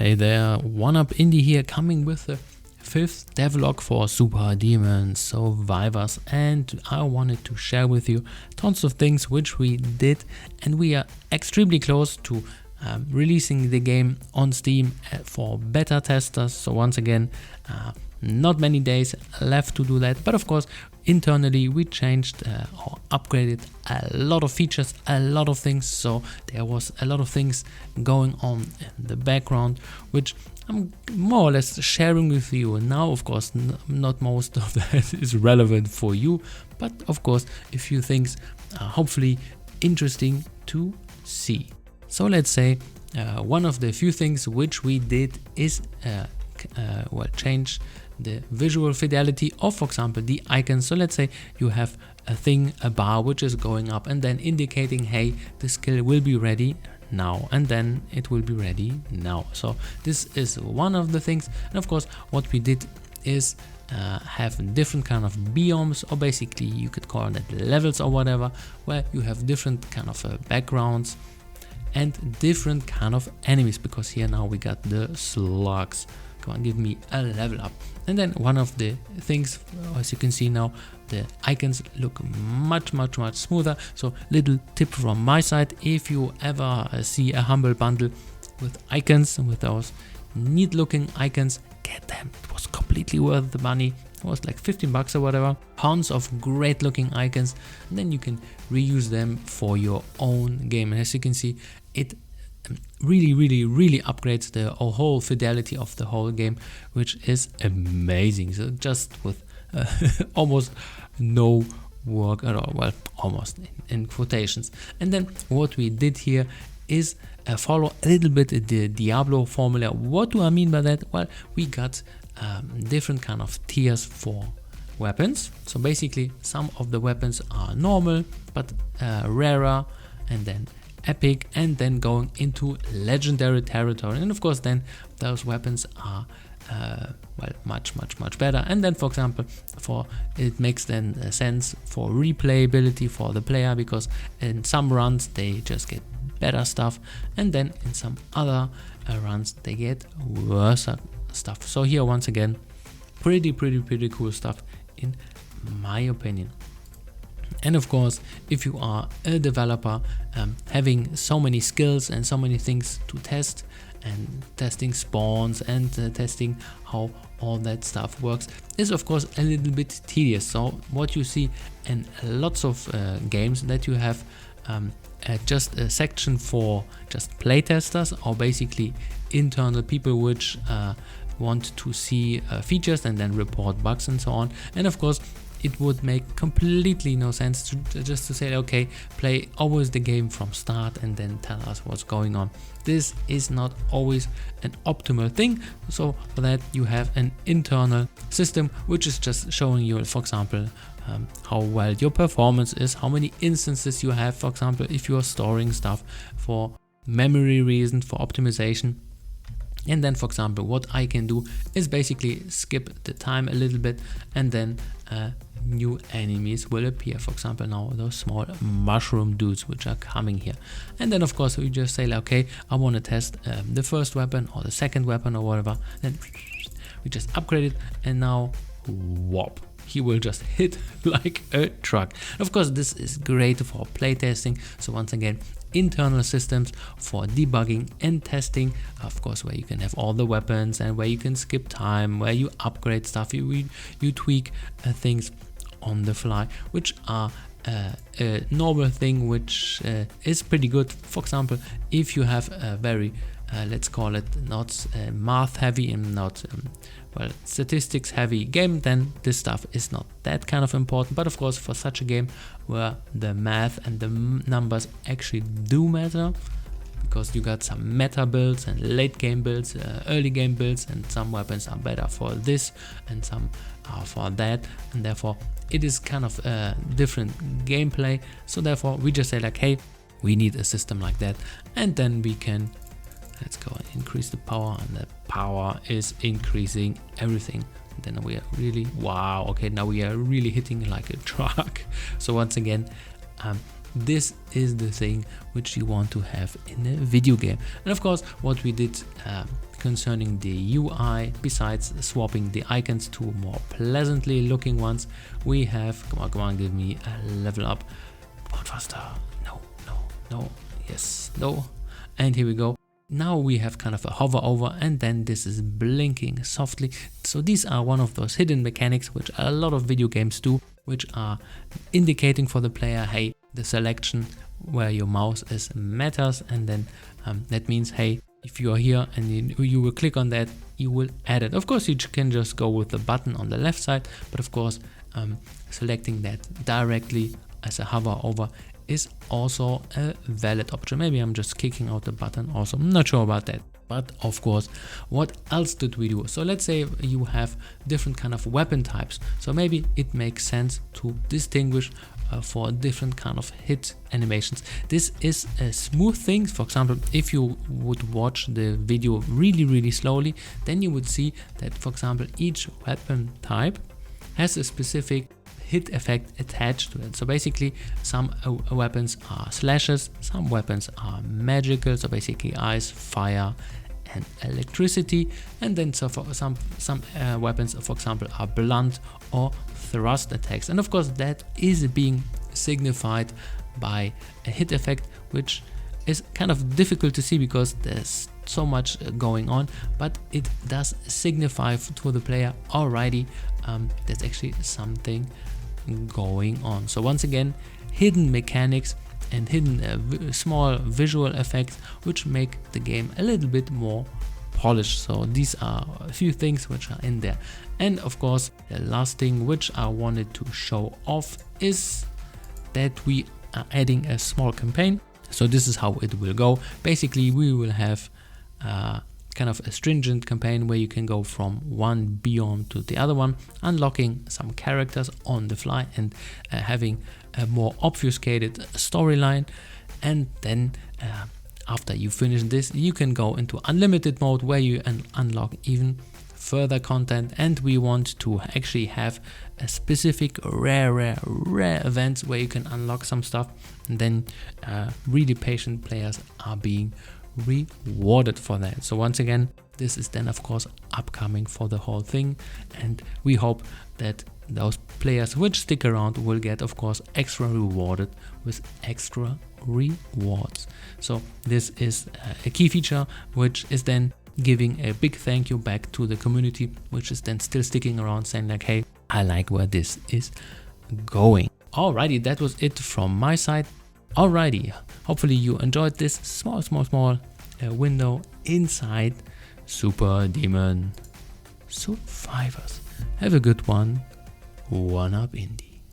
Hey there, One Up Indie here, coming with the 5th devlog for Super Demon Survivors, and I wanted to share with you tons of things which we did, and we are extremely close to releasing the game on Steam for beta testers. So once again, not many days left to do that, but of course internally we changed or upgraded a lot of features, a lot of things, so there was a lot of things going on in the background which I'm more or less sharing with you now. Of course not most of that is relevant for you, but of course a few things are hopefully interesting to see. So let's say one of the few things which we did is change the visual fidelity of, for example, the icons. So let's say you have a bar which is going up and then indicating, hey, the skill will be ready now, and then it will be ready now. So this is one of the things. And of course what we did is have different kind of biomes, or basically you could call it levels or whatever, where you have different kind of backgrounds and different kind of enemies, because here now we got the slugs. Go on, give me a level up. And then one of the things, as you can see now, the icons look much smoother. So little tip from my side: if you ever see a humble bundle with icons and with those neat looking icons, get them. It was completely worth the money. It was like 15 bucks or whatever. Tons of great looking icons, and then you can reuse them for your own game. And as you can see, it really upgrades the whole fidelity of the whole game, which is amazing. So just with almost no work at all, well, almost in quotations. And then what we did here is follow a little bit the Diablo formula. What do I mean by that? Well, we got different kind of tiers for weapons. So basically some of the weapons are normal but rarer, and then epic, and then going into legendary territory. And of course then those weapons are much better. And then, for example, it makes then sense for replayability for the player, because in some runs they just get better stuff, and then in some other runs they get worse stuff. So here once again, pretty cool stuff in my opinion. And of course, if you are a developer, having so many skills and so many things to test, and testing spawns and testing how all that stuff works, is of course a little bit tedious. So what you see in lots of games, that you have just a section for just playtesters, or basically internal people which want to see features and then report bugs and so on. And of course it would make completely no sense to just to say, okay, play always the game from start and then tell us what's going on. This is not always an optimal thing. So for that you have an internal system which is just showing you, for example, how well your performance is, how many instances you have, for example, if you are storing stuff for memory reasons, for optimization. And then, for example, what I can do is basically skip the time a little bit, and then new enemies will appear. For example, now those small mushroom dudes which are coming here. And then of course we just say, okay, I want to test the first weapon or the second weapon or whatever. Then we just upgrade it, and now whoop, he will just hit like a truck. Of course this is great for playtesting. So once again, internal systems for debugging and testing, of course, where you can have all the weapons and where you can skip time, where you upgrade stuff, you tweak things on the fly, which are a normal thing, which is pretty good. For example, if you have a very let's call it not math heavy and not statistics heavy game, then this stuff is not that kind of important. But of course for such a game where the math and the numbers actually do matter, because you got some meta builds and late game builds, early game builds, and some weapons are better for this and some are for that, and therefore it is kind of a different gameplay. So therefore we just say like, hey, we need a system like that, and then we can, let's go and increase the power, and the power is increasing everything. And then we are really, wow, okay, now we are really hitting like a truck. So once again, this is the thing which you want to have in a video game. And of course what we did concerning the UI. Besides swapping the icons to more pleasantly looking ones, we have, come on, give me a level up. Come on, faster. No, yes, no. And here we go. Now we have kind of a hover over, and then this is blinking softly. So these are one of those hidden mechanics which a lot of video games do, which are indicating for the player, hey, the selection where your mouse is matters, and then that means, hey, if you are here and you will click on that, you will add it. Of course, you can just go with the button on the left side, but of course, selecting that directly as a hover over is also a valid option. Maybe I'm just kicking out the button also, I'm not sure about that. But of course, what else did we do? So let's say you have different kind of weapon types. So maybe it makes sense to distinguish for different kind of hit animations. This is a smooth thing. For example, if you would watch the video really slowly, then you would see that, for example, each weapon type has a specific hit effect attached to it. So basically, some weapons are slashes, some weapons are magical, so basically ice, fire and electricity, and then so for some weapons, for example, are blunt or thrust attacks. And of course, that is being signified by a hit effect, which is kind of difficult to see because there's so much going on, but it does signify to the player already there's actually something going on. So once again, hidden mechanics and hidden small visual effects which make the game a little bit more polished. So these are a few things which are in there. And of course, the last thing which I wanted to show off is that we are adding a small campaign. So this is how it will go. Basically, we will have kind of a stringent campaign where you can go from one biome to the other one, unlocking some characters on the fly and having a more obfuscated storyline. And then after you finish this, you can go into unlimited mode where you unlock even further content. And we want to actually have a specific rare events where you can unlock some stuff, and then really patient players are being rewarded for that. So once again, this is then of course upcoming for the whole thing, and we hope that those players which stick around will get of course extra rewarded with extra rewards. So this is a key feature which is then giving a big thank you back to the community, which is then still sticking around saying like, hey, I like where this is going. Alrighty, that was it from my side. Alrighty, hopefully you enjoyed this small window inside Super Demon Survivors. Have a good one. One up indie.